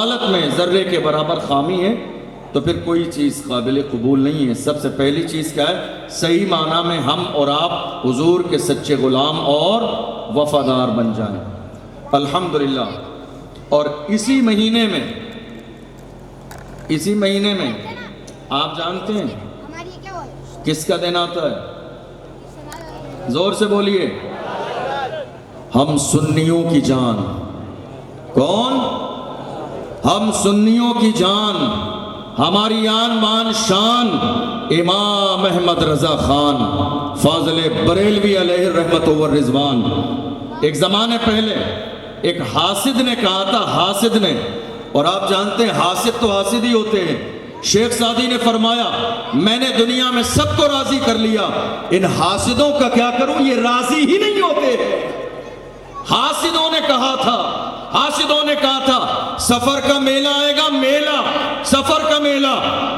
حالت میں ذرے کے برابر خامی ہے تو پھر کوئی چیز قابل قبول نہیں ہے۔ سب سے پہلی چیز کیا ہے؟ صحیح معنی میں ہم اور آپ حضور کے سچے غلام اور وفادار بن جائیں۔ الحمدللہ۔ اور اسی مہینے میں آپ جانتے ہیں کس کا دن آتا ہے؟ زور سے بولیے۔ ہم سنیوں کی جان۔ کون؟ ہم سنیوں کی جان، ہماری آن بان شان امام احمد رضا خان فاضل بریلوی علیہ الرحمت والرضوان۔ ایک زمانے پہلے ایک حاسد نے کہا تھا، حاسد نے، اور آپ جانتے ہیں حاسد تو حاسد ہی ہوتے ہیں۔ شیخ سعدی نے فرمایا میں نے دنیا میں سب کو راضی کر لیا، ان حاسدوں کا کیا کروں، یہ راضی ہی نہیں ہوتے۔ حاسدوں نے کہا تھا سفر کا میلہ آئے گا، سفر کا میلہ،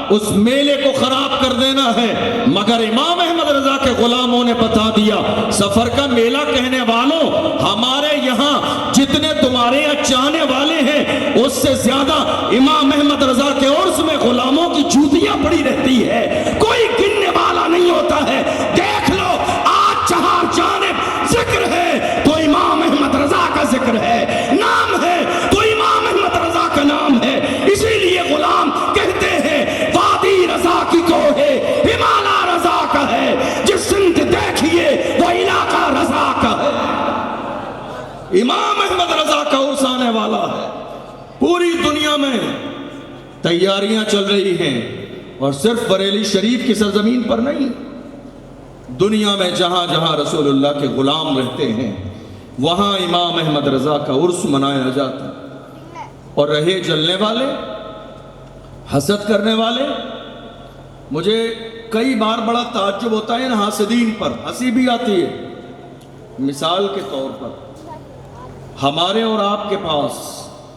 اس میلے کو خراب کر دینا ہے، مگر امام احمد رضا کے غلاموں نے بتا دیا سفر کا میلہ کہنے والوں، ہمارے یہاں جتنے تمہارے یہاں چاہنے والے ہیں اس سے زیادہ امام احمد رضا کے عرس میں غلاموں کی جوتیاں پڑی رہتی ہے، کوئی گننے والا نہیں ہوتا ہے۔ دیکھ لو آج چہار جانب ذکر ہے تو امام احمد رضا کا ذکر ہے، نام ہے تو امام احمد رضا کا نام ہے۔ اسی لیے غلام کہتے ہیں وادی رضا کی کوہ ہمالا رضا کا ہے، جس سمت دیکھیے وہ علاقہ رضا کا ہے۔ امام احمد رضا کا عرس آنے والا ہے، پوری دنیا میں تیاریاں چل رہی ہیں، اور صرف بریلی شریف کی سرزمین پر نہیں، دنیا میں جہاں جہاں رسول اللہ کے غلام رہتے ہیں وہاں امام احمد رضا کا عرس منایا جاتا ہے۔ اور رہے جلنے والے، حسد کرنے والے، مجھے کئی بار بڑا تعجب ہوتا ہے ان حاسدین پر، ہنسی بھی آتی ہے۔ مثال کے طور پر ہمارے اور آپ کے پاس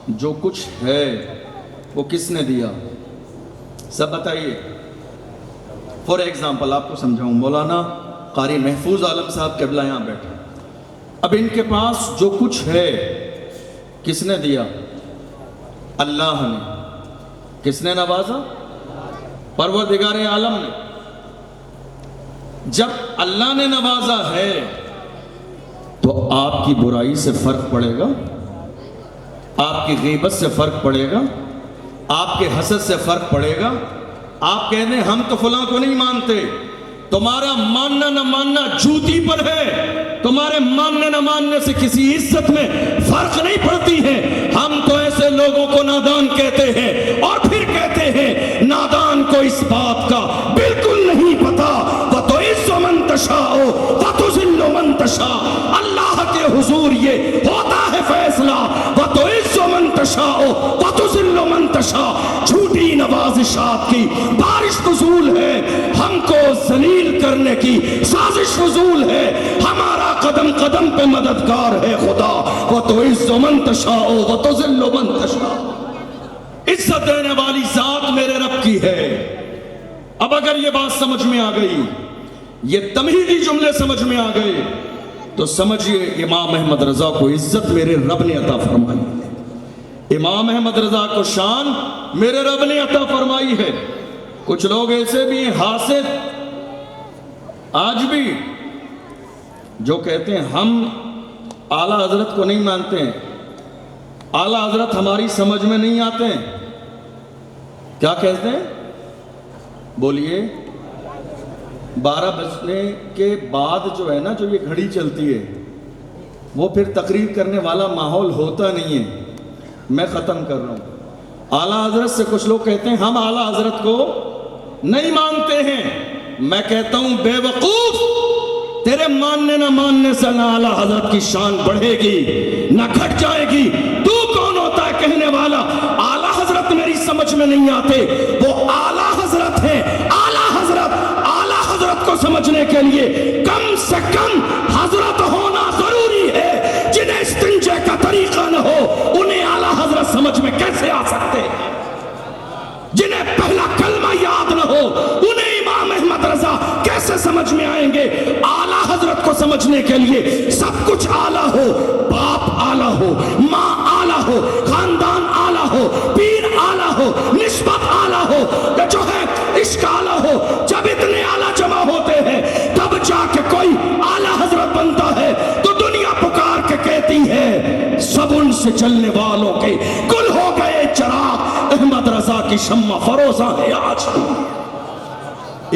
جو کچھ ہے وہ کس نے دیا؟ سب بتائیے۔ فور ایگزامپل آپ کو سمجھاؤں، مولانا قاری محفوظ عالم صاحب قبلہ یہاں بیٹھے، اب ان کے پاس جو کچھ ہے کس نے دیا؟ اللہ نے۔ کس نے نوازا؟ پروردگار عالم نے۔ جب اللہ نے نوازا ہے تو آپ کی برائی سے فرق پڑے گا، آپ کی غیبت سے فرق پڑے گا، آپ کے حسد سے فرق پڑے گا۔ آپ کہہ دیں ہم تو فلاں کو نہیں مانتے، تمہارا ماننا نہ ماننا جوتی پر ہے، تمہارے ماننے نہ ماننے سے کسی عزت میں فرق نہیں پڑتی ہے۔ ہم تو ایسے لوگوں کو نادان کہتے ہیں، اور پھر کہتے ہیں نادان کو اس بات کا بالکل نہیں پتا، وَتُعِزُّ مَن تَشَاءُ وَتُذِلُّ مَن تَشَاءُ۔ اللہ کے حضور یہ ہوتا ہے فیصلہ، وَتُعِزُّ مَن تَشَاءُ وَتُذِلُّ مَن تَشَاءُ۔ جھوٹی نوازشات کی بارش نزول ہے، ہم کو ذلیل کرنے کی سازش نزول ہے، ہمارا قدم قدم پہ مددگار ہے خدا، وَتُعِزُّ مَن تَشَاءُ وَتُذِلُّ مَن تَشَاءُ۔ عزت دینے والی ذات میرے رب کی ہے۔ اب اگر یہ بات سمجھ میں آ گئی، یہ تمہیدی جملے سمجھ میں آ گئے، تو سمجھئے امام احمد رضا کو عزت میرے رب نے عطا فرمائی ہے، امام احمد رضا کو شان میرے رب نے عطا فرمائی ہے۔ کچھ لوگ ایسے بھی ہیں حاسد آج بھی، جو کہتے ہیں ہم اعلیٰ حضرت کو نہیں مانتے ہیں، اعلیٰ حضرت ہماری سمجھ میں نہیں آتے ہیں۔ کیا کہتے ہیں؟ بولیے۔ 12 بجنے کے بعد جو ہے نا، جو یہ گھڑی چلتی ہے، وہ پھر تقریر کرنے والا ماحول ہوتا نہیں ہے۔ میں ختم کر رہا ہوں۔ اعلیٰ حضرت سے کچھ لوگ کہتے ہیں ہم اعلیٰ حضرت کو نہیں مانتے ہیں، میں کہتا ہوں بے وقوف، تیرے ماننے نہ ماننے سے نہ اعلیٰ حضرت کی شان بڑھے گی نہ گھٹ جائے گی۔ تو کون ہوتا ہے کہنے والا اعلیٰ حضرت میری سمجھ میں نہیں آتے؟ وہ اعلیٰ حضرت ہیں، اعلیٰ حضرت کو سمجھنے کے لیے کم سے کم حضرت ہونا ضروری ہے۔ جنہیں استنجے کا طریقہ نہ ہو انہیں اعلیٰ حضرت سمجھ میں کیسے آ سکتے ہیں؟ جنہیں پہلا کلمہ یاد نہ ہو انہیں امام احمد رضا کیسے سمجھ میں آئیں گے؟ اعلیٰ حضرت کو سمجھنے کے لیے سب کچھ اعلیٰ ہو، باپ اعلیٰ ہو، ماں اعلیٰ ہو، خاندان اعلیٰ ہو، ہو، پیر اعلیٰ ہو، نسبت اعلیٰ ہو، جو ہے عشق اعلیٰ ہو، جب اتنے اعلیٰ جمع ہوتے ہیں تب جا کے کوئی اعلیٰ حضرت بنتا ہے، تو دنیا پکار کے کہتی ہے سب ان سے چلنے والوں کے گل ہو گئے چراغ، احمد رضا کی شمع فروزاں ہے آج۔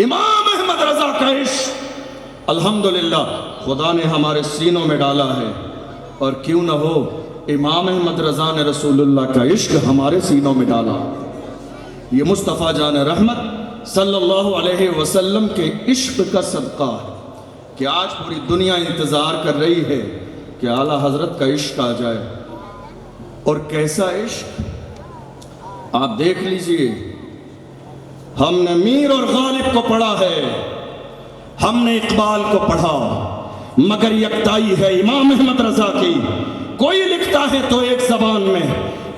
امام احمد رضا کا عشق الحمدللہ خدا نے ہمارے سینوں میں ڈالا ہے، اور کیوں نہ ہو امام احمد رضا نے رسول اللہ کا عشق ہمارے سینوں میں ڈالا۔ یہ مصطفیٰ جان رحمت صلی اللہ علیہ وسلم کے عشق کا صدقہ ہے کہ آج پوری دنیا انتظار کر رہی ہے کہ اعلیٰ حضرت کا عشق آ جائے۔ اور کیسا عشق آپ دیکھ لیجئے، ہم نے میر اور غالب کو پڑھا ہے، ہم نے اقبال کو پڑھا، مگر یکتائی ہے امام احمد رضا کی۔ کوئی لکھتا ہے تو ایک زبان میں،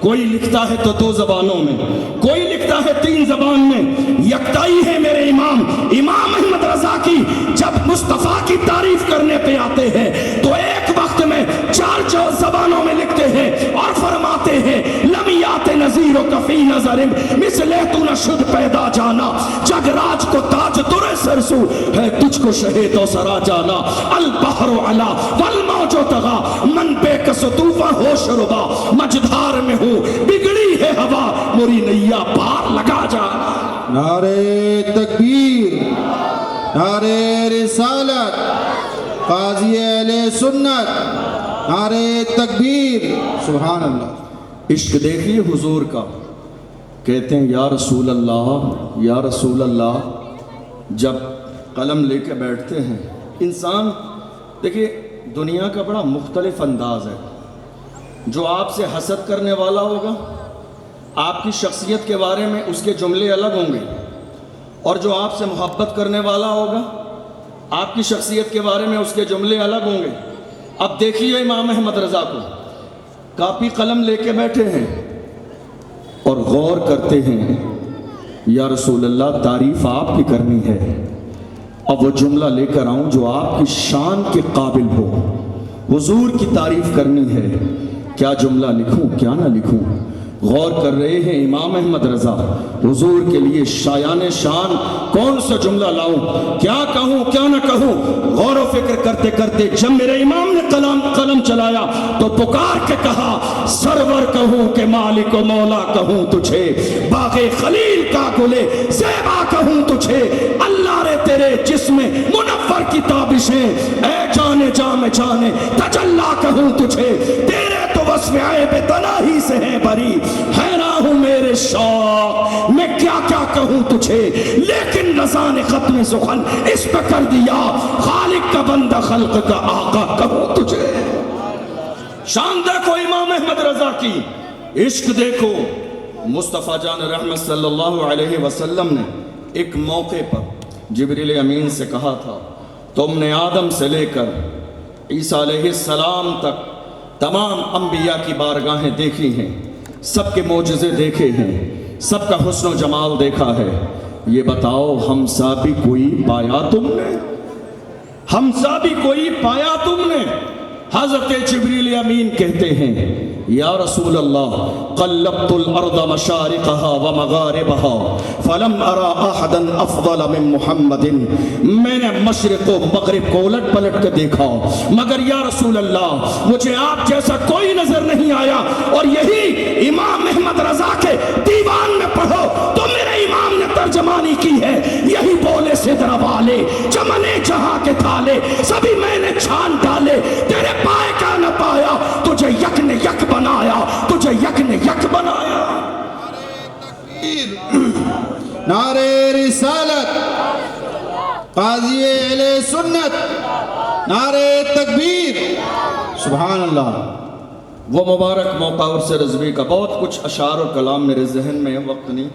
کوئی لکھتا ہے تو دو زبانوں میں، کوئی لکھتا ہے تین زبان میں، یکتائی ہے میرے امام احمد رضا کی۔ جب مصطفیٰ کی تعریف کرنے پہ آتے ہیں تو ایک وقت میں چار زبانوں میں لکھتے ہیں اور فرماتے ہیں لمیات نظیر و کفی نظر مثل تو نہ شد پیدا جانا، جگ راج کو تاج در سرسو ہے تجھ کو شہید و سرا جانا، البحر علا والموج طغا من بے کس طوفاں ہوش ربا، مجدھار میں ہوں بگڑی ہے ہوا موری نیا پار لگا جانا۔ نعرہ تکبیر، نعرہ رسالت، قاضی اہل سنت، نعرہ تکبیر، سبحان اللہ۔ عشق دیکھیے حضور کا، کہتے ہیں یا رسول اللہ یا رسول اللہ، جب قلم لے کے بیٹھتے ہیں انسان، دیکھیے دنیا کا بڑا مختلف انداز ہے، جو آپ سے حسد کرنے والا ہوگا آپ کی شخصیت کے بارے میں اس کے جملے الگ ہوں گے، اور جو آپ سے محبت کرنے والا ہوگا آپ کی شخصیت کے بارے میں اس کے جملے الگ ہوں گے۔ اب دیکھیے امام احمد رضا کو، کاپی قلم لے کے بیٹھے ہیں اور غور کرتے ہیں یا رسول اللہ تعریف آپ کی کرنی ہے، اب وہ جملہ لے کر آؤں جو آپ کی شان کے قابل ہو، حضور کی تعریف کرنی ہے، کیا جملہ لکھوں کیا نہ لکھوں۔ غور کر رہے ہیں امام احمد رضا، حضور کے لیے شایان شان کون سا جملہ لاؤں، کیا کہوں کیا نہ کہوں۔ غور و فکر کرتے کرتے جب میرے امام نے قلم چلایا تو پکار کے کہا سرور کہوں کہ مالک و مولا کہوں تجھے، باغ خلیل کا گلے زیبا کہوں تجھے، اللہ رے تیرے جسم منور کی تابشیں، اے جانے جام جانے تجلا کہوں تجھے، تیرے تو وصف عیب تناہی سے ہے بری، حیران ہوں میرے شوق میں کیا کیا کہوں تجھے، لیکن رضا نے ختم سخن اس پہ کر دیا، خالق کا بندہ خلق کا آقا کہوں تجھے۔ شان دیکھو امام احمد رضا کی، عشق دیکھو۔ مصطفیٰ جان رحمت صلی اللہ علیہ وسلم نے ایک موقع پر جبریل امین سے کہا تھا تم نے آدم سے لے کر عیسیٰ علیہ السلام تک تمام انبیاء کی بارگاہیں دیکھی ہیں، سب کے معجزے دیکھے ہیں، سب کا حسن و جمال دیکھا ہے، یہ بتاؤ ہم سا بھی کوئی پایا تم نے، ہم سا بھی کوئی پایا تم نے۔ حضرت جبریل امین کہتے ہیں یا رسول اللہ قلبت الارض مشارقها ومغاربها فلم ارى احدا افضل من محمد، میں نے مشرق و مغرب کو الٹ پلٹ کے دیکھا مگر یا رسول اللہ مجھے آپ جیسا کوئی نظر نہیں آیا۔ اور یہی امام احمد رضا کے دیوان میں پڑھو تو میرے امام نے ترجمانی کی ہے، یہی بولے سدر والے چمنے جہاں کے تھالے سبھی میں نے چھان ڈالے، تیرے پائے کا نہ پایا، تجھے یک نے یک بنایا، تجھے یک نے یک بنایا۔ نعرہ رسالت، قاضی اہل سنت، نعرہ تکبیر، سبحان اللہ۔ وہ مبارک موقع عرس رضوی کا، بہت کچھ اشعار و کلام میرے ذہن میں ہے، وقت نہیں،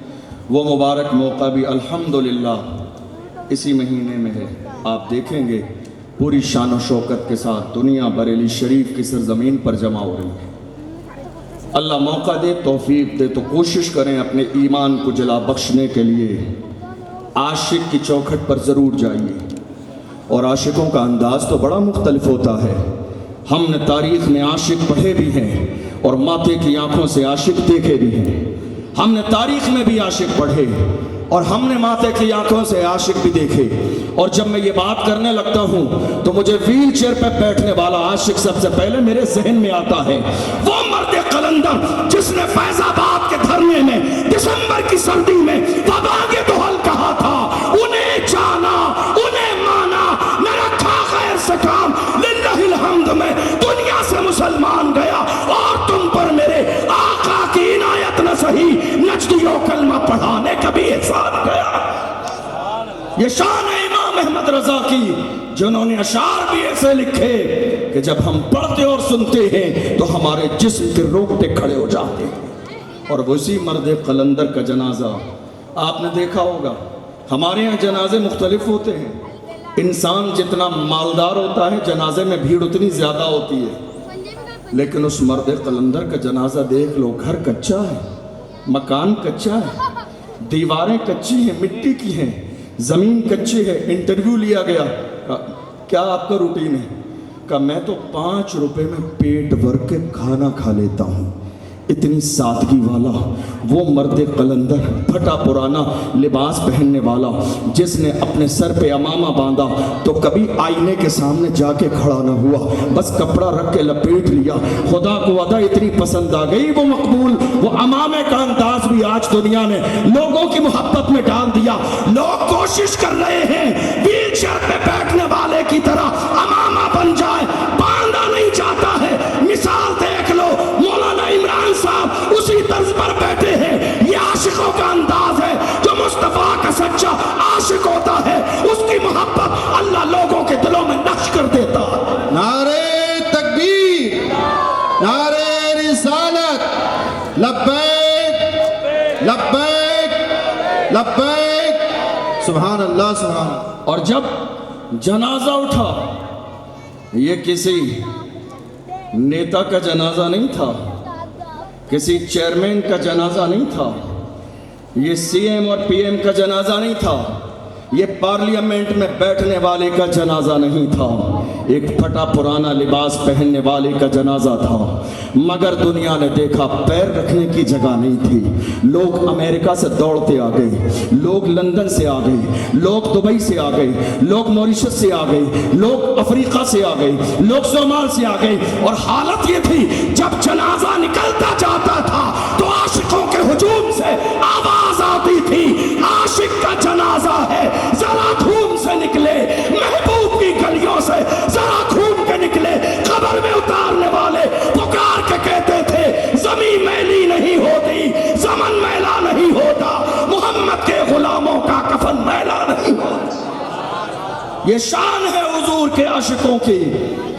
وہ مبارک موقع بھی الحمدللہ اسی مہینے میں ہے۔ آپ دیکھیں گے پوری شان و شوکت کے ساتھ دنیا بریلی شریف کی سرزمین پر جمع ہو رہی ہے۔ اللہ موقع دے، توفیق دے تو کوشش کریں اپنے ایمان کو جلا بخشنے کے لیے عاشق کی چوکھٹ پر ضرور جائیے۔ اور عاشقوں کا انداز تو بڑا مختلف ہوتا ہے، ہم نے تاریخ میں عاشق پڑھے بھی ہیں اور ماتے کی آنکھوں سے عاشق دیکھے بھی ہیں، ہم نے تاریخ میں بھی عاشق پڑھے اور ہم نے ماتے کی آنکھوں سے عاشق بھی دیکھے، اور جب میں یہ بات کرنے لگتا ہوں تو مجھے ویل چیئر پہ بیٹھنے والا عاشق سب سے پہلے میرے ذہن میں آتا ہے، وہ مرد قلندر جس نے فیض آباد کے دھرنے میں دسمبر کی سردی میں وباگے دہل کہا تھا، انہیں جانا انہیں مانا، نہ رکھا غیر سے کام، للہ الحمد میں دنیا سے مسلمان گیا، اور تم پر میرے آقا کی عنایت نہ سہی نجدیوں کلمہ پڑھانے کا بھی احسان گیا۔ یہ شان ہے امام احمد رضا کی، جنہوں نے اشعار بھی ایسے لکھے کہ جب ہم پڑھتے اور سنتے ہیں تو ہمارے جسم کے روکتے کھڑے ہو جاتے ہیں۔ اور اسی مرد قلندر کا جنازہ آپ نے دیکھا ہوگا، ہمارے یہاں جنازے مختلف ہوتے ہیں، انسان جتنا مالدار ہوتا ہے جنازے میں بھیڑ اتنی زیادہ ہوتی ہے، لیکن اس مرد قلندر کا جنازہ دیکھ لو، گھر کچا ہے، مکان کچا ہے، دیواریں کچی ہیں، مٹی کی ہیں، زمین کچی ہے۔ انٹرویو لیا گیا، کیا آپ کا روٹین ہے؟ کہا میں تو 5 روپے میں پیٹ بھر کے کھانا کھا لیتا ہوں۔ اتنی سادگی والا وہ مرد قلندر، پھٹا پرانا لباس پہننے والا، جس نے اپنے سر پہ امامہ باندھا تو کبھی آئینے کے سامنے جا کے کھڑا نہ ہوا، بس کپڑا رکھ کے لپیٹ لیا۔ خدا کو ادا اتنی پسند آ گئی وہ مقبول، وہ امامے کا انداز بھی آج دنیا نے لوگوں کی محبت میں ڈال دیا۔ لوگ کوشش کر رہے ہیں ویل چیئر پہ بیٹھنے والے کی طرح امامہ بن جائے، باندھا نہیں جاتا ہے۔ مثال دیکھ لو، مولانا عمران صاحب اسی طرز پر بیٹھے ہیں۔ یہ عاشقوں کا انداز ہے، جو مصطفیٰ کا سچا عاشق ہوتا ہے اس کی محبت اللہ لوگوں کے دلوں میں نقش کر دیتا ہے۔ نعرے تکبیر، نعرے رسالت، لبیک لبیک لبیک، سبحان اللہ سبحان اللہ۔ اور جب جنازہ اٹھا، یہ کسی نیتا کا جنازہ نہیں تھا، کسی چیئرمین کا جنازہ نہیں تھا، یہ سی ایم اور پی ایم کا جنازہ نہیں تھا، یہ پارلیمنٹ میں بیٹھنے والے کا جنازہ نہیں تھا، ایک پھٹا پرانا لباس پہننے والے کا جنازہ تھا۔ مگر دنیا نے دیکھا پیر رکھنے کی جگہ نہیں تھی، لوگ امریکہ سے دوڑتے آ گئے، لوگ لندن سے آ گئے، لوگ دبئی سے آ گئے، لوگ موریشس سے آ گئے، لوگ افریقہ سے آ گئے، لوگ صومال سے آ گئے، اور حالت یہ تھی جب جنازہ نکلتا جاتا تھا تو عاشقوں کے ہجوم سے آواز آتی تھی، عاشق کا جنازہ ہے، ذرا دھوم سے نکلے، محبوب کی گلیوں سے ذرا گھوم کے نکلے۔ قبر میں اتارنے والے پکار کے کہتے تھے زمین میلی نہیں ہوتی، زمن میلا نہیں ہوتا، محمد کے غلاموں کا کفن میلا نہیں ہوتا۔ یہ شان ہے حضور کے عاشقوں کی،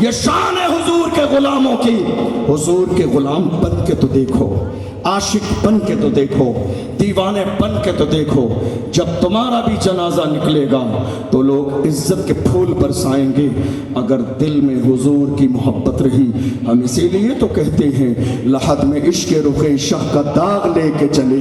یہ شان ہے حضور کے غلاموں کی۔ حضور کے غلام بن کے تو دیکھو، عاشق بن کے تو دیکھو، دیوانے بن کے تو دیکھو، جب تمہارا بھی جنازہ نکلے گا تو لوگ عزت کے پھول برسائیں گے اگر دل میں حضور کی محبت رہی۔ ہم اسی لیے تو کہتے ہیں لحد میں عشق رخ شاہ کا داغ لے کے چلے،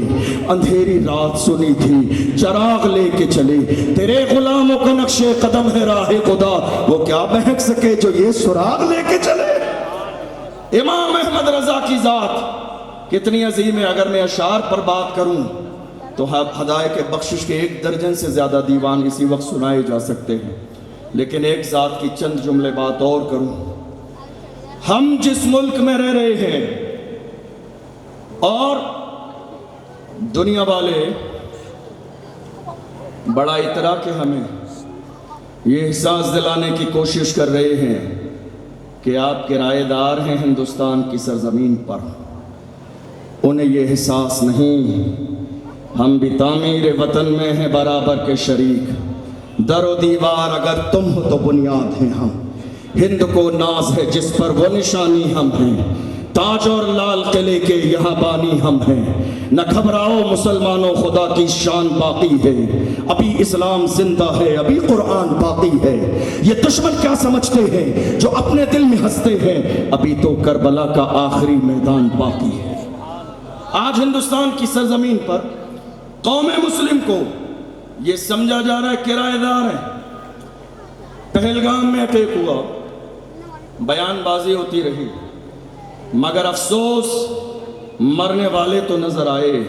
اندھیری رات سنی تھی چراغ لے کے چلے، تیرے غلاموں کا نقش قدم ہے راہ خدا، وہ کیا بہک سکے جو یہ سراغ لے کے چلے۔ امام احمد رضا کی ذات کتنی عظیم ہے، اگر میں اشعار پر بات کروں تو ہدایت کے بخشش کے 1 درجن سے زیادہ دیوان اسی وقت سنائے جا سکتے ہیں، لیکن ایک ذات کی چند جملے بات اور کروں۔ ہم جس ملک میں رہ رہے ہیں اور دنیا والے بڑا اترا کے ہمیں یہ احساس دلانے کی کوشش کر رہے ہیں کہ آپ کرایہ دار ہیں ہندوستان کی سرزمین پر، انہیں یہ احساس نہیں ہم بھی تعمیر وطن میں ہیں برابر کے شریک، در و دیوار اگر تم ہو تو بنیاد ہیں ہم، ہند کو ناز ہے جس پر وہ نشانی ہم ہیں، تاج اور لال قلعے کے یہاں بانی ہم ہیں، نہ گھبراؤ مسلمانوں خدا کی شان باقی ہے، ابھی اسلام زندہ ہے ابھی قرآن باقی ہے، یہ دشمن کیا سمجھتے ہیں جو اپنے دل میں ہنستے ہیں، ابھی تو کربلا کا آخری میدان باقی ہے۔ آج ہندوستان کی سرزمین پر قوم مسلم کو یہ سمجھا جا رہا ہے کرایہ دار ہے۔ پہلگام میں اٹیک ہوا، بیان بازی ہوتی رہی، مگر افسوس مرنے والے تو نظر آئے،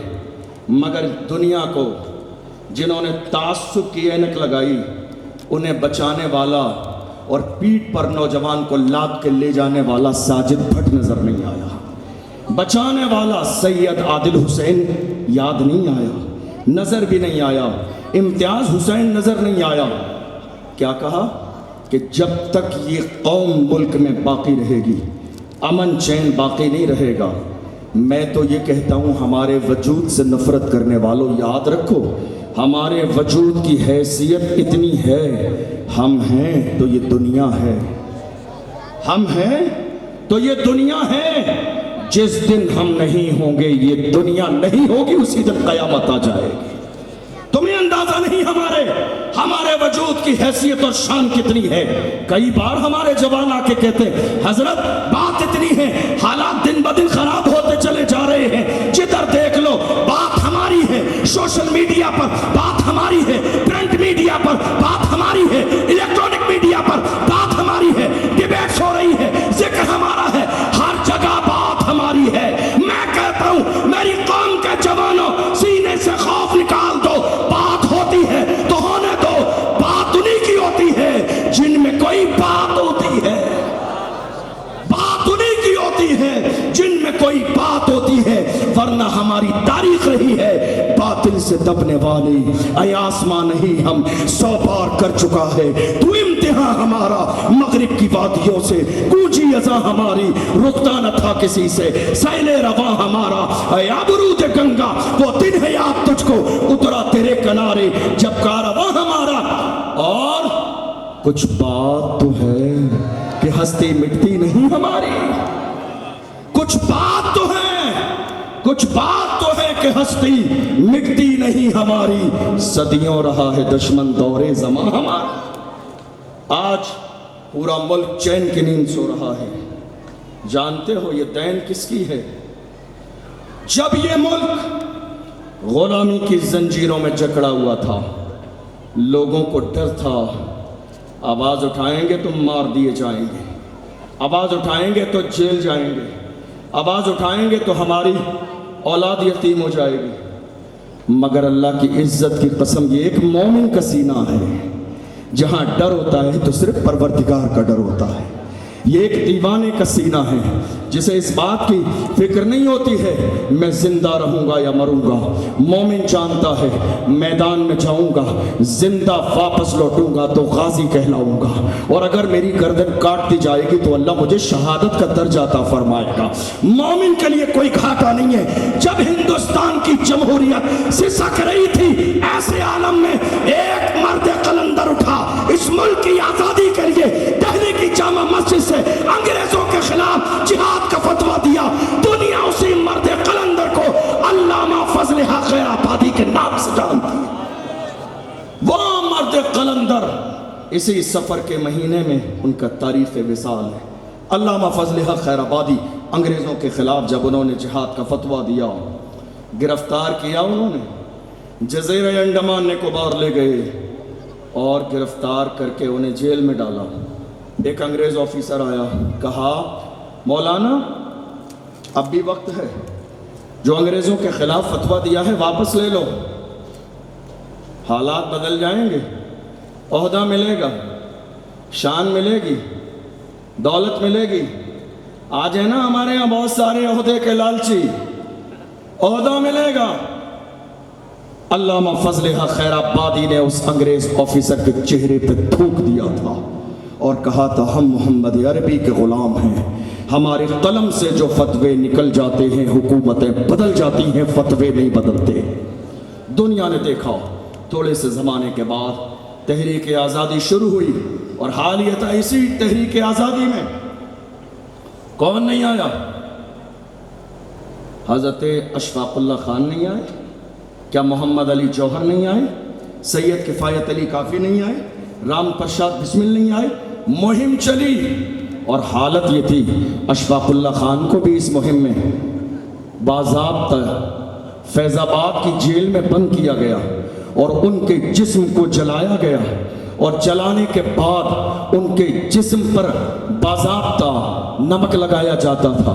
مگر دنیا کو جنہوں نے تعصب کی اینک لگائی انہیں بچانے والا اور پیٹھ پر نوجوان کو لاد کے لے جانے والا ساجد بھٹ نظر نہیں آیا، بچانے والا سید عادل حسین یاد نہیں آیا، نظر بھی نہیں آیا، امتیاز حسین نظر نہیں آیا۔ کیا کہا کہ جب تک یہ قوم ملک میں باقی رہے گی، امن چین باقی نہیں رہے گا۔ میں تو یہ کہتا ہوں ہمارے وجود سے نفرت کرنے والوں، یاد رکھو ہمارے وجود کی حیثیت اتنی ہے، ہم ہیں تو یہ دنیا ہے، ہم ہیں تو یہ دنیا ہے۔ جس دن ہم نہیں ہوں گے یہ دنیا نہیں ہوگی، اسی دن قیامت آ جائے گی۔ تمہیں اندازہ نہیں ہمارے وجود کی حیثیت اور شان کتنی ہے۔ کئی بار ہمارے جوان آ کے کہتے ہیں حضرت بات اتنی ہے، حالات دن بدن خراب ہوتے چلے جا رہے ہیں، جدھر دیکھ لو بات ہماری ہے، سوشل میڈیا پر بات ہماری ہے، پرنٹ میڈیا پر بات ہماری ہے، الیکٹرانک میڈیا پر بات ہماری ہے، ڈیبیٹس ہو رہی ہے، ذکر ہمارا ہے، ہر جگہ بات ہماری ہے۔ میں کہتا ہوں میری قوم کے جوانوں سینے سے خوف نکال دو، بات ہوتی ہے تو ہونے دو، بات انہی کی ہوتی ہے جن میں کوئی بات ہوتی ہے، بات انہی کی ہوتی ہے جن میں کوئی بات ہوتی ہے، ورنہ ہماری تاریخ رہی ہے باطل سے دبنے والی۔ اے آسمان نہیں ہم 100 بار کر چکا ہے تو امتحان ہمارا، مغرب کی وادیوں سے گونجی اذاں ہماری، رکتا نہ تھا کسی سے سیل رواں ہمارا۔ اے آبرود گنگا وہ دن ہے یاد تجھ کو اترا تیرے کنارے جب کارواں ہمارا۔ اور کچھ بات تو ہے کہ ہستی مٹتی نہیں ہماری، کچھ بات تو ہے، کچھ بات تو ہے کہ ہستی مٹتی نہیں ہماری، صدیوں رہا ہے دشمن دور زمان ہمارا۔ آج پورا ملک چین کی نیند سو رہا ہے، جانتے ہو یہ دین کس کی ہے؟ جب یہ ملک غلامی کی زنجیروں میں جکڑا ہوا تھا، لوگوں کو ڈر تھا آواز اٹھائیں گے تو مار دیے جائیں گے، آواز اٹھائیں گے تو جیل جائیں گے، آواز اٹھائیں گے تو ہماری اولاد یتیم ہو جائے گی۔ مگر اللہ کی عزت کی قسم یہ ایک مومن کا سینہ ہے، جہاں ڈر ہوتا ہے تو صرف پروردگار کا ڈر ہوتا ہے۔ یہ ایک دیوانے کا سینہ ہے جسے اس بات کی فکر نہیں ہوتی ہے میں زندہ رہوں گا یا مروں گا۔ مومن جانتا ہے میدان میں جاؤں گا زندہ واپس لوٹوں گا تو غازی کہلاؤں گا، اور اگر میری گردن کاٹ دی جائے گی تو اللہ مجھے شہادت کا درجہ عطا فرمائے گا۔ مومن کے لیے کوئی گھاٹا نہیں ہے۔ جب ہندوستان کی جمہوریت سسک رہی تھی، ایسے عالم میں ایک مرد قلندر اٹھا اس ملک کی آزادی کے لیے، دہلی کی جامع مسجد سے انگریزوں کے خلاف جہاد کا فتویٰ دیا۔ دنیا اسی مرد قلندر کو علامہ فضل حق خیر آبادی کے نام سے جانتی ہے۔ وہ مرد قلندر اسی سفر کے مہینے میں ان کا تاریخ وصال ہے۔ علامہ فضل حق خیر آبادی انگریزوں کے خلاف جب انہوں نے جہاد کا فتویٰ دیا، گرفتار کیا انہوں نے، جزیرہ انڈمان نکوبار لے گئے اور گرفتار کر کے انہیں جیل میں ڈالا۔ ایک انگریز آفیسر آیا، کہا مولانا اب بھی وقت ہے، جو انگریزوں کے خلاف فتویٰ دیا ہے واپس لے لو، حالات بدل جائیں گے، عہدہ ملے گا، شان ملے گی، دولت ملے گی۔ آج ہے نا ہمارے یہاں بہت سارے عہدے کے لالچی، عہدہ ملے گا۔ علامہ فضل حق خیر آبادی نے اس انگریز آفیسر کے چہرے پہ تھوک دیا تھا اور کہا تھا ہم محمد عربی کے غلام ہیں، ہمارے قلم سے جو فتوے نکل جاتے ہیں حکومتیں بدل جاتی ہیں، فتوے نہیں بدلتے۔ دنیا نے دیکھا تھوڑے سے زمانے کے بعد تحریک آزادی شروع ہوئی، اور حال یہ تھا اسی تحریک آزادی میں کون نہیں آیا؟ حضرت اشفاق اللہ خان نہیں آئے؟ کیا محمد علی جوہر نہیں آئے؟ سید کفایت علی کافی نہیں آئے؟ رام پرساد بسمل نہیں آئے؟ مہم چلی، اور حالت یہ تھی اشفاق اللہ خان کو بھی اس مہم میں باضابطہ فیض آباد کی جیل میں بند کیا گیا، اور ان کے جسم کو جلایا گیا، اور جلانے کے بعد ان کے جسم پر باضابطہ نمک لگایا جاتا تھا،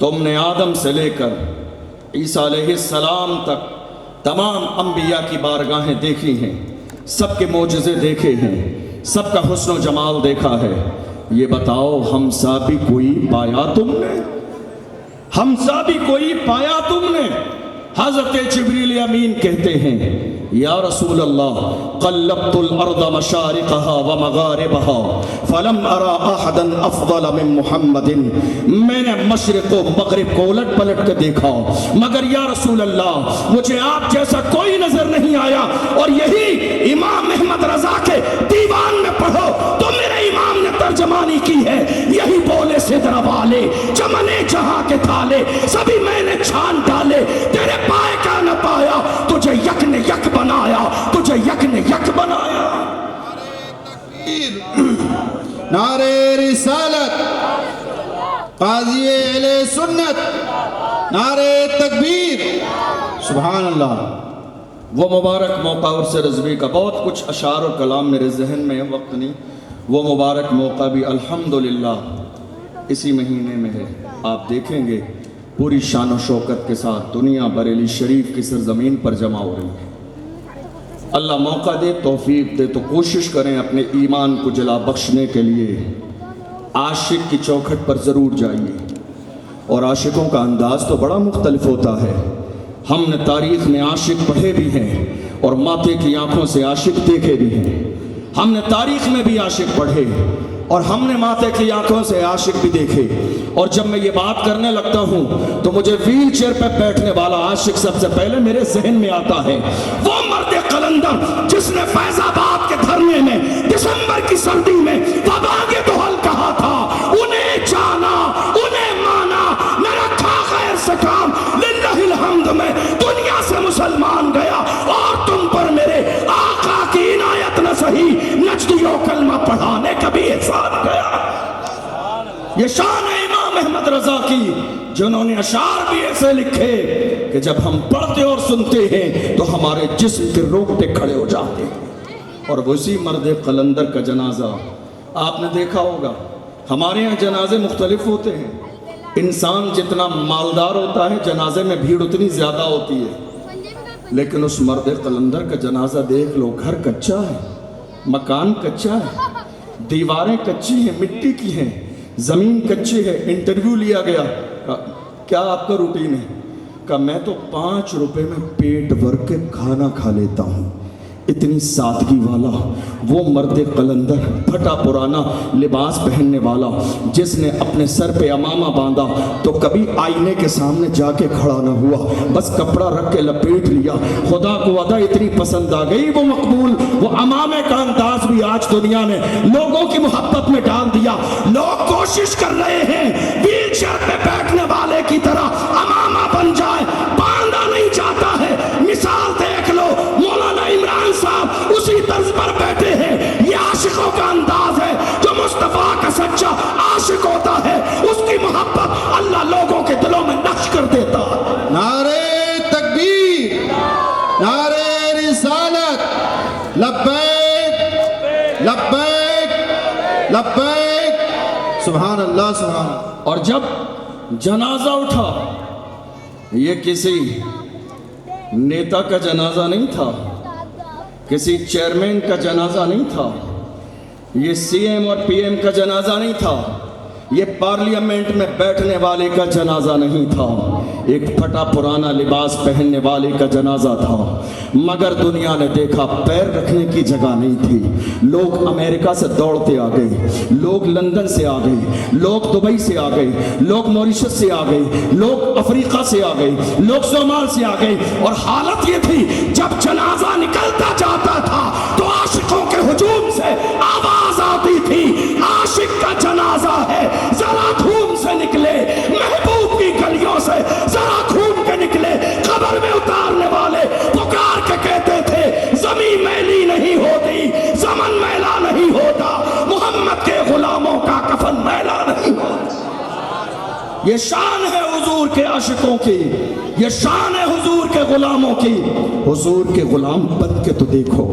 تم نے آدم سے لے کر عیسیٰ علیہ السلام تک تمام انبیاء کی بارگاہیں دیکھی ہیں، سب کے معجزے دیکھے ہیں، سب کا حسن و جمال دیکھا ہے۔ یہ بتاؤ ہم سا بھی کوئی پایا تم نے؟ ہم سا بھی کوئی پایا تم نے؟ حضرت جبریل امین کہتے ہیں یا رسول اللہ قلبت الارض مشارقها ومغاربها فلم ارى احدا افضل من محمد، میں نے مشرق و مغرب کو الٹ پلٹ کے دیکھا مگر یا رسول اللہ مجھے آپ جیسا کوئی نظر نہیں آیا۔ اور یہی امام احمد رضا کے دیوان میں پڑھو تو میرے امام نے ترجمانی کی ہے، یہی بولے سدر والے چمنے جہاں کے تھالے سبھی میں نے چھان ڈالے، تیرے پائے کا نہ پایا، تجھے یک نے یک بنایا، تجھے یک نے یک بنایا۔ نعرہ رسالت، قاضی اہل سنت، نعرہ تکبیر، سبحان اللہ۔ وہ مبارک موقع عرس رضوی کا بہت کچھ اشعار و کلام میرے ذہن میں ہے، وقت نہیں، وہ مبارک موقع بھی الحمدللہ اسی مہینے میں ہے۔ آپ دیکھیں گے پوری شان و شوکت کے ساتھ دنیا بریلی شریف کی سرزمین پر جمع ہو رہی ہے۔ اللہ موقع دے، توفیق دے تو کوشش کریں اپنے ایمان کو جلا بخشنے کے لیے عاشق کی چوکھٹ پر ضرور جائیے۔ اور عاشقوں کا انداز تو بڑا مختلف ہوتا ہے۔ ہم نے تاریخ میں عاشق پڑھے بھی ہیں اور ماتے کی آنکھوں سے عاشق دیکھے بھی ہیں۔ ہم نے تاریخ میں بھی عاشق پڑھے اور ہم نے ماتے کی آنکھوں سے عاشق بھی دیکھے۔ اور جب میں یہ بات کرنے لگتا ہوں تو مجھے ویل چیئر پہ بیٹھنے والا عاشق سب سے پہلے میرے ذہن میں آتا ہے، وہ مرد قلندر جس نے فیض آباد کے دھرنے میں دسمبر کی سردی میں وباگے دہل کہا تھا، انہیں جانا انہیں مانا، میں رکھا خیر سے کام للہ الحمد، میں دنیا سے مسلمان گیا اور تم پر میرے آقا کی عنایت نہ سہی نجدیوں کلمہ پڑھانے کا بھی احسان گیا۔ یہ شان ہے امام احمد رضا کی، جنہوں نے اشعار بھی ایسے لکھے کہ جب ہم پڑھتے اور سنتے ہیں تو ہمارے جسم کے روکتے کھڑے ہو جاتے ہیں۔ اور اسی مرد قلندر کا جنازہ آپ نے دیکھا ہوگا، ہمارے یہاں جنازے مختلف ہوتے ہیں، انسان جتنا مالدار ہوتا ہے جنازے میں بھیڑ اتنی زیادہ ہوتی ہے، لیکن اس مرد قلندر کا جنازہ دیکھ لو، گھر کچا ہے، مکان کچا ہے، دیواریں کچی ہیں، مٹی کی ہیں، زمین کچی ہے۔ انٹرویو لیا گیا، کیا آپ کا روٹین ہے؟ کہا میں تو 5 روپے میں پیٹ بھر کے کھانا کھا لیتا ہوں۔ اتنی سادگی والا وہ مرد قلندر، پھٹا پرانا لباس پہننے والا، جس نے اپنے سر پہ امامہ باندھا تو کبھی آئینے کے سامنے جا کے کھڑا نہ ہوا، بس کپڑا رکھ کے لپیٹ لیا۔ خدا کو ادا اتنی پسند آ گئی وہ مقبول، وہ امامے کا انداز بھی آج دنیا نے لوگوں کی محبت میں ڈال دیا۔ لوگ کوشش کر رہے ہیں ویل چیئر پہ بیٹھنے والے کی طرح امامہ بن جائے، باندھا نہیں جاتا ہے۔ مثال دیکھ لو، مولانا عمران صاحب اسی طرز پر بیٹھے ہیں۔ یہ عاشقوں کا انداز ہے، جو مصطفیٰ کا سچا عاشق ہوتا ہے اس کی محبت اللہ لوگوں کے دلوں میں نقش کر دیتا ہے۔ نعرہ تکبیر، نعرہ رسالت، لبیک لبیک لبیک، سبحان اللہ سبحان اللہ۔ اور جب جنازہ اٹھا، یہ کسی نیتا کا جنازہ نہیں تھا، کسی چیئرمین کا جنازہ نہیں تھا، یہ سی ایم اور پی ایم کا جنازہ نہیں تھا، یہ پارلیمنٹ میں بیٹھنے والے کا جنازہ نہیں تھا، ایک پھٹا پرانا لباس پہننے والے کا جنازہ تھا۔ مگر دنیا نے دیکھا پیر رکھنے کی جگہ نہیں تھی، لوگ امریکہ سے دوڑتے آ گئے، لوگ لندن سے آ گئے، لوگ دبئی سے آ گئے، لوگ موریشس سے آ گئے، لوگ افریقہ سے آ گئے، لوگ صومال سے آ گئے۔ اور حالت یہ تھی جب جنازہ نکلتا جاتا تھا تو عاشقوں کے ہجوم سے آواز آتی تھی، عاشق کا جنازہ ہے ذرا دھوم سے نکلے، محبوب کی گلیوں سے ذرا گھوم کے نکلے۔ قبر میں اتارنے والے پکار کے کہتے تھے زمین میلی نہیں ہوتی، زمن میلا نہیں ہوتا، محمد کے غلاموں کا کفن میلا نہیں ہوتا۔ یہ شان ہے حضور کے عاشقوں کی، یہ شان ہے حضور کے غلاموں کی۔ حضور کے غلام بن کے تو دیکھو،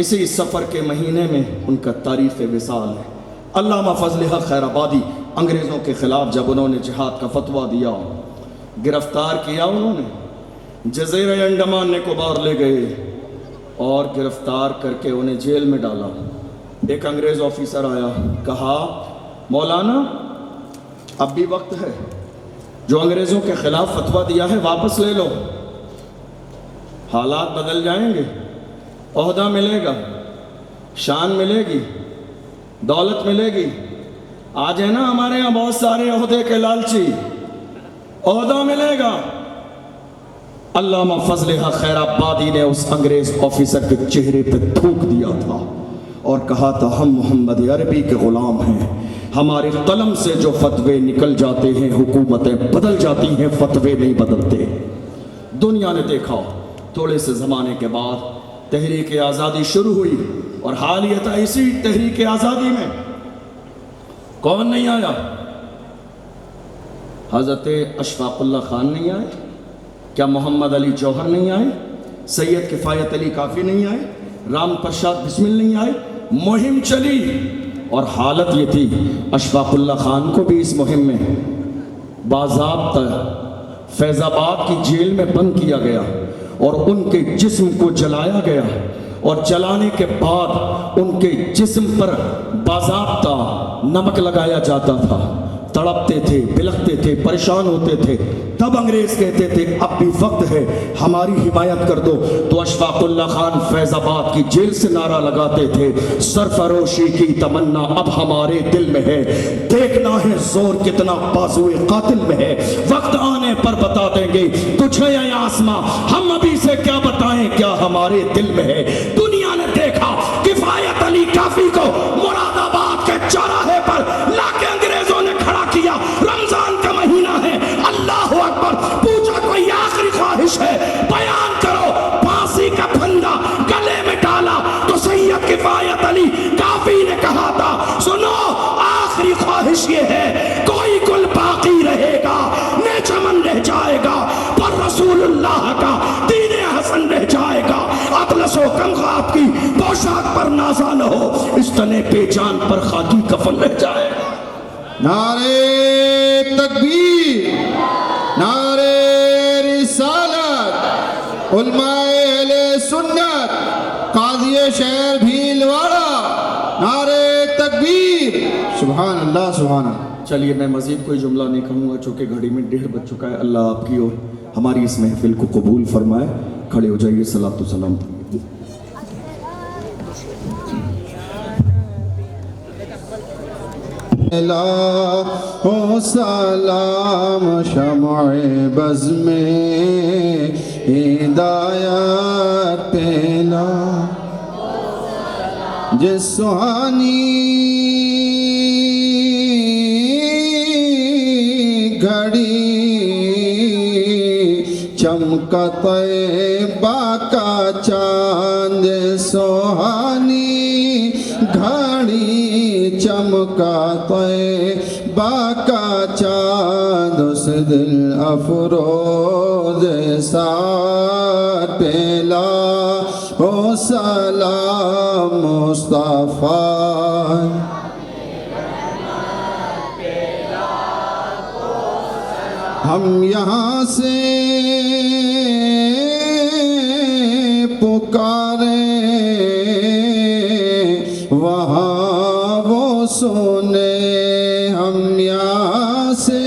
اسی سفر کے مہینے میں ان کا تاریخ وصال ہے۔ علامہ فضل حق خیر آبادی انگریزوں کے خلاف جب انہوں نے جہاد کا فتویٰ دیا، گرفتار کیا انہوں نے، جزیرہ انڈمان نکوبار لے گئے اور گرفتار کر کے انہیں جیل میں ڈالا۔ ایک انگریز آفیسر آیا، کہا مولانا اب بھی وقت ہے، جو انگریزوں کے خلاف فتویٰ دیا ہے واپس لے لو، حالات بدل جائیں گے، عہدہ ملے گا، شان ملے گی، دولت ملے گی۔ آج ہے نا ہمارے یہاں بہت سارے عہدے کے لالچی، عہدہ ملے گا۔ علامہ فضل حق خیر آبادی نے اس انگریز آفیسر کے چہرے پہ تھوک دیا تھا اور کہا تھا ہم محمد عربی کے غلام ہیں، ہمارے قلم سے جو فتوے نکل جاتے ہیں حکومتیں بدل جاتی ہیں، فتوے نہیں بدلتے۔ دنیا نے دیکھا تھوڑے سے زمانے کے بعد تحریک آزادی شروع ہوئی، اور حال یہ تھا اسی تحریک آزادی میں کون نہیں آیا؟ حضرت اشفاق اللہ خان نہیں آئے؟ کیا محمد علی جوہر نہیں آئے؟ سید کفایت علی کافی نہیں آئے؟ رام پرساد بسمل نہیں آئے؟ مہم چلی، اور حالت یہ تھی اشفاق اللہ خان کو بھی اس مہم میں باضابطہ فیض آباد کی جیل میں بند کیا گیا اور ان کے جسم کو جلایا گیا، اور جلانے کے بعد ان کے جسم پر باضابطہ نمک لگایا جاتا تھا، تڑپتے تھے، بلکتے تھے، پریشان ہوتے تھے۔ تب انگریز کہتے تھے اب بھی وقت ہے، ہماری حمایت کر دو، تو اشفاق اللہ خان فیض آباد کی جیل سے نعرہ لگاتے تھے سرفروشی کی تمنا اب ہمارے دل میں ہے، دیکھنا ہے زور کتنا بازوئے قاتل میں ہے، وقت آنے پر بتا دیں گے تجھے یا آسماں، ہم ابھی سے کیا بتائیں کیا ہمارے دل میں ہے۔ دنیا نے دیکھا کفایت علی کافی کو مراد آباد کے چوراہے پر لا کے انگریزوں نے کھڑا کیا، رمضان کا مہینہ ہے، اللہ اکبر، پوچھا کوئی آخری خواہش ہے بیان کرو، پھانسی کا پھندا گلے میں ڈالا تو سید کفایت علی کافی نے کہا تھا سنو آخری خواہش یہ ہے کوئی گل باقی رہے گا، نہ چمن رہ جائے گا پر رسول اللہ کا دین حسن رہ جائے گا، اطلس و کمخات کی پوشاک پر نازا نہ ہو، اس تنے پہ جان پر خاکی کفن رہ جائے گا۔ نعرے تکبیر، نعرے رسالت، علماء اہل سنت، قاضی شہر بھیلواڑہ، نعرے تکبیر، سبحان اللہ سبحان اللہ۔ چلیے میں مزید کوئی جملہ نہیں کہوں گا چونکہ گھڑی میں 1:30 بج چکا ہے۔ اللہ آپ کی اور ہماری اس محفل کو قبول فرمائے۔ کھڑے ہو جائیے، صلاۃ و سلام۔ ہو سلام شمع بز میں ہدایت پہلا، جس سہانی گھڑی چمکا طیبہ کا چاند، سہانی گھڑی چمکا طیبہ کا چاند، اس دل افروز ساتھ پہلا ہو سلام مصطفیٰ۔ ہم یہاں سے پکارے وہاں وہ سنے، ہم یہاں سے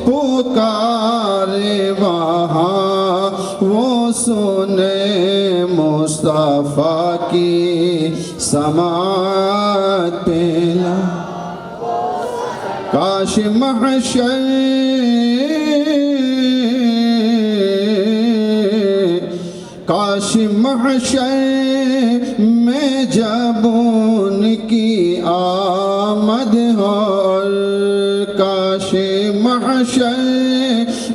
پکارے وہاں وہ سنے، مصطفیٰ کی سماعت پہلا، کاش محشر کاش محشر میں جب ان کی آمد ہو، اور کاش محشر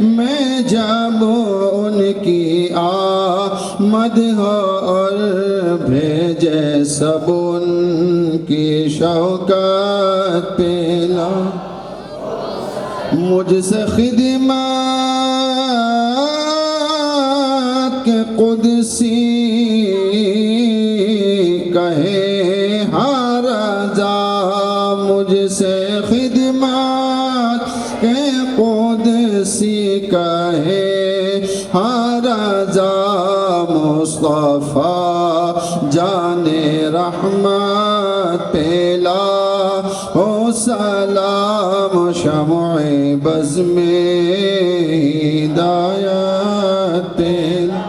میں جب ان کی آمد ہو، اور بھیجے سب ان کی شوکت پہلا، مجھ سے خدمت کے قدسی کہے ہر رضا مصطفیٰ جان رحمت پہلا ہو سلام شمع بز میں ہدایت پہلا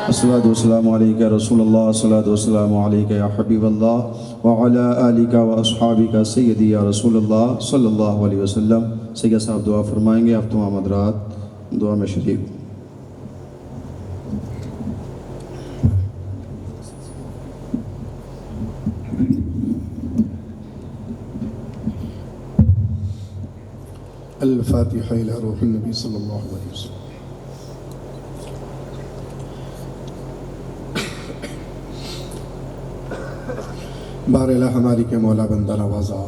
الصلاة والسلام علیکہ یا رسول اللہ، الصلاة والسلام علیکہ یا حبیب اللہ، وعلی آلکہ و اصحابکہ سیدی یا رسول اللہ صلی اللہ علیہ وسلم۔ سید صاحب دعا فرمائیں گے، آپ تمام حضرات دعا میں شریک۔ الفاتحہ الی روح النبی صلی اللہ علیہ وسلم۔ باراللہ ہماری کے مولا بندہ نوازا،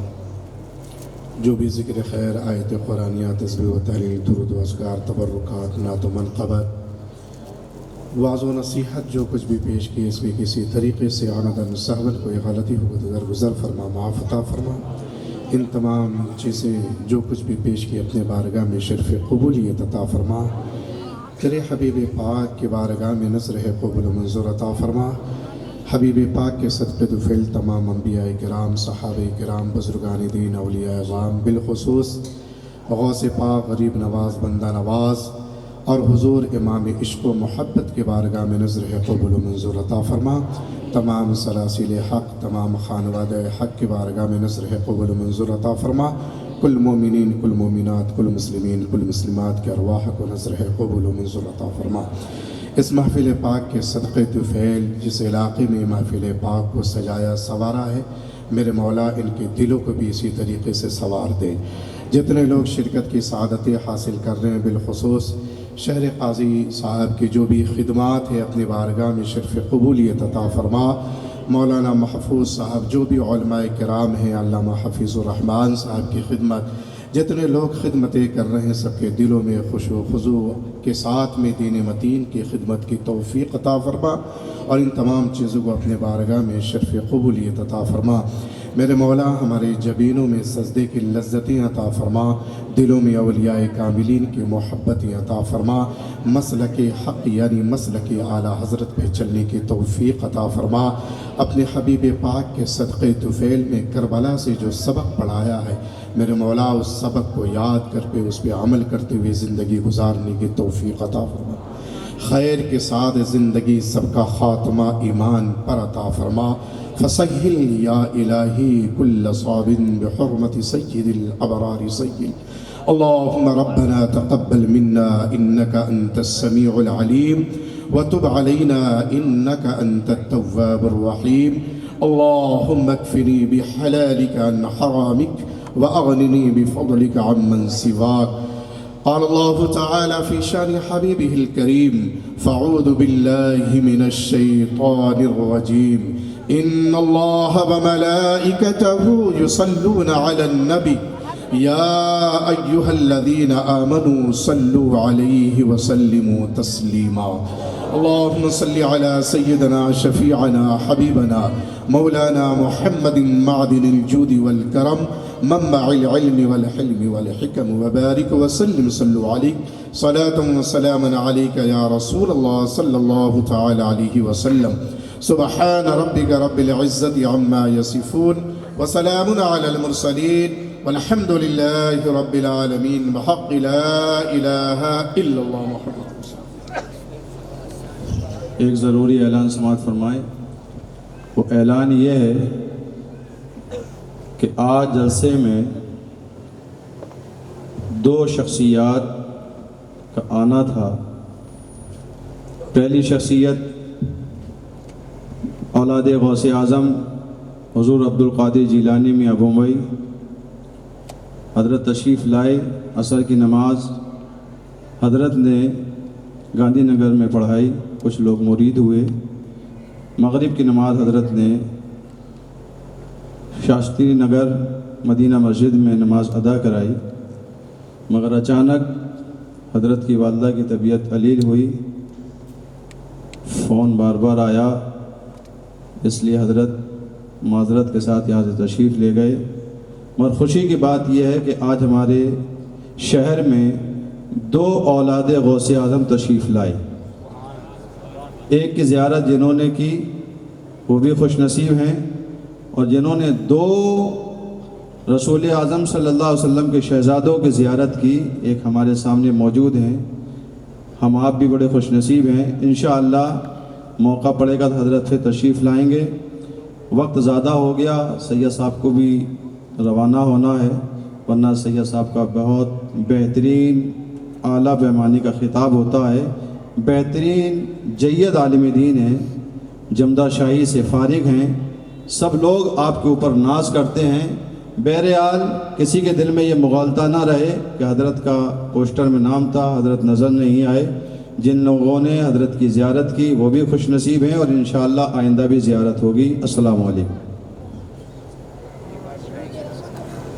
جو بھی ذکر خیر، آیت قرآنیہ، تسبیح و تحلیل، درود و اذکار، تبرکات، نعت و منقبت، وعظ و نصیحت جو کچھ بھی پیش کی، اس میں کسی طریقے سے عمدن سہون کوئی غلطی ہو تو درگزر فرما، معاف عطا فرما۔ ان تمام چیزیں جو کچھ بھی پیش کی اپنے بارگاہ میں شرف قبولیت عطا فرما۔ تیرے حبیب پاک کی بارگاہ میں نظر قبول و منظور عطا فرما۔ حبیب پاک کے صدقے دفعل تمام انبیاء کرام، صحابہ کرام، بزرگان دین، اولیاء اعظام، بالخصوص غوث پاک، غریب نواز، بندہ نواز اور حضور امام عشق و محبت کے بارگاہ میں نظر قبول و منظور عطا فرما۔ تمام سلاسل حق، تمام خانوادہ حق کے بارگاہ میں نظر قبول و منظور عطا فرما۔ کل مومنین، کل مومنات، کل مسلمین، کل مسلمات کے ارواح کو نظر قبول و منظور عطا فرما۔ اس محفل پاک کے صدقے طفیل جس علاقے میں محفل پاک کو سجایا سوارا ہے، میرے مولا ان کے دلوں کو بھی اسی طریقے سے سوار دے۔ جتنے لوگ شرکت کی سعادتیں حاصل کر رہے ہیں، بالخصوص شہر قاضی صاحب کی جو بھی خدمات ہے، اپنی بارگاہ میں شرف قبولیت عطا فرما۔ مولانا محفوظ صاحب، جو بھی علماء کرام ہیں، علامہ حفیظ الرحمن صاحب کی خدمت، جتنے لوگ خدمتیں کر رہے ہیں، سب کے دلوں میں خوش و خضوع کے ساتھ میں دین متین کی خدمت کی توفیق عطا فرما، اور ان تمام چیزوں کو اپنے بارگاہ میں شرف قبولیت عطا فرما۔ میرے مولا ہمارے جبینوں میں سجدے کی لذتیں عطا فرما، دلوں میں اولیاء کاملین کی محبتیں عطا فرما، مسلک حق یعنی مسلک اعلیٰ حضرت پہ چلنے کی توفیق عطا فرما۔ اپنے حبیب پاک کے صدقے طفیل میں کربلا سے جو سبق پڑھایا ہے، میرے مولا اس سبق کو یاد کر کے اس پہ عمل کرتے ہوئے زندگی گزارنے کی توفیق عطا فرما۔ خیر کے ساتھ زندگی سب کا خاتمہ ایمان پر عطا فرما۔ فسہل یا الہی کل صاب بحرمت سید الابرار سید۔ اللہم ربنا تقبل منا انک انت السمیع العلیم وتب علینا انک انت التواب الرحیم۔ اللہم اکفنی بحلالک عن حرامک وأغنني بفضلك عمن سواك۔ قال الله تعالى في شان حبيبه الكريم: فاعوذ بالله من الشيطان الرجيم، إن الله وملائكته يصلون على النبي يا أيها الذين آمنوا صلوا عليه وسلموا تسليما۔ اللهم صل على سيدنا شفيعنا حبيبنا مولانا محمد معدن الجود والكرم، منبع العلم والحلم والحكم، وبارك وسلم صلوا عليك صلاة وسلاما عليك يا رسول الله صلى الله تعالى عليه وسلم۔ سبحان ربك رب العزة عما يصفون وسلام على المرسلين والحمد لله رب العالمين بحق لا إله إلا الله محمد رسول الله۔ ایک ضروری اعلان سماعت فرمائیں۔ وہ اعلان یہ ہے کہ آج جلسے میں دو شخصیات کا آنا تھا۔ پہلی شخصیت اولاد غوث اعظم حضور عبدالقادر جیلانی میں ابو مئی حضرت تشریف لائے۔ عصر کی نماز حضرت نے گاندھی نگر میں پڑھائی، کچھ لوگ مرید ہوئے۔ مغرب کی نماز حضرت نے شاستری نگر مدینہ مسجد میں نماز ادا کرائی، مگر اچانک حضرت کی والدہ کی طبیعت علیل ہوئی، فون بار بار آیا، اس لیے حضرت معذرت کے ساتھ یہاں سے تشریف لے گئے۔ مگر خوشی کی بات یہ ہے کہ آج ہمارے شہر میں دو اولاد غوث اعظم تشریف لائے. ایک کی زیارت جنہوں نے کی وہ بھی خوش نصیب ہیں، اور جنہوں نے دو رسول اعظم صلی اللہ علیہ وسلم کے شہزادوں کی زیارت کی، ایک ہمارے سامنے موجود ہیں. ہم آپ بھی بڑے خوش نصیب ہیں. انشاءاللہ موقع پڑے گا تو حضرت پھر تشریف لائیں گے. وقت زیادہ ہو گیا، سید صاحب کو بھی روانہ ہونا ہے، ورنہ سید صاحب کا بہت بہترین اعلیٰ پیمانے کا خطاب ہوتا ہے. بہترین جید عالم دین ہیں، جمدہ شاہی سے فارغ ہیں، سب لوگ آپ کے اوپر ناز کرتے ہیں. بہرحال کسی کے دل میں یہ مغالطہ نہ رہے کہ حضرت کا پوسٹر میں نام تھا، حضرت نظر نہیں آئے. جن لوگوں نے حضرت کی زیارت کی وہ بھی خوش نصیب ہیں، اور انشاءاللہ آئندہ بھی زیارت ہوگی. السلام علیکم.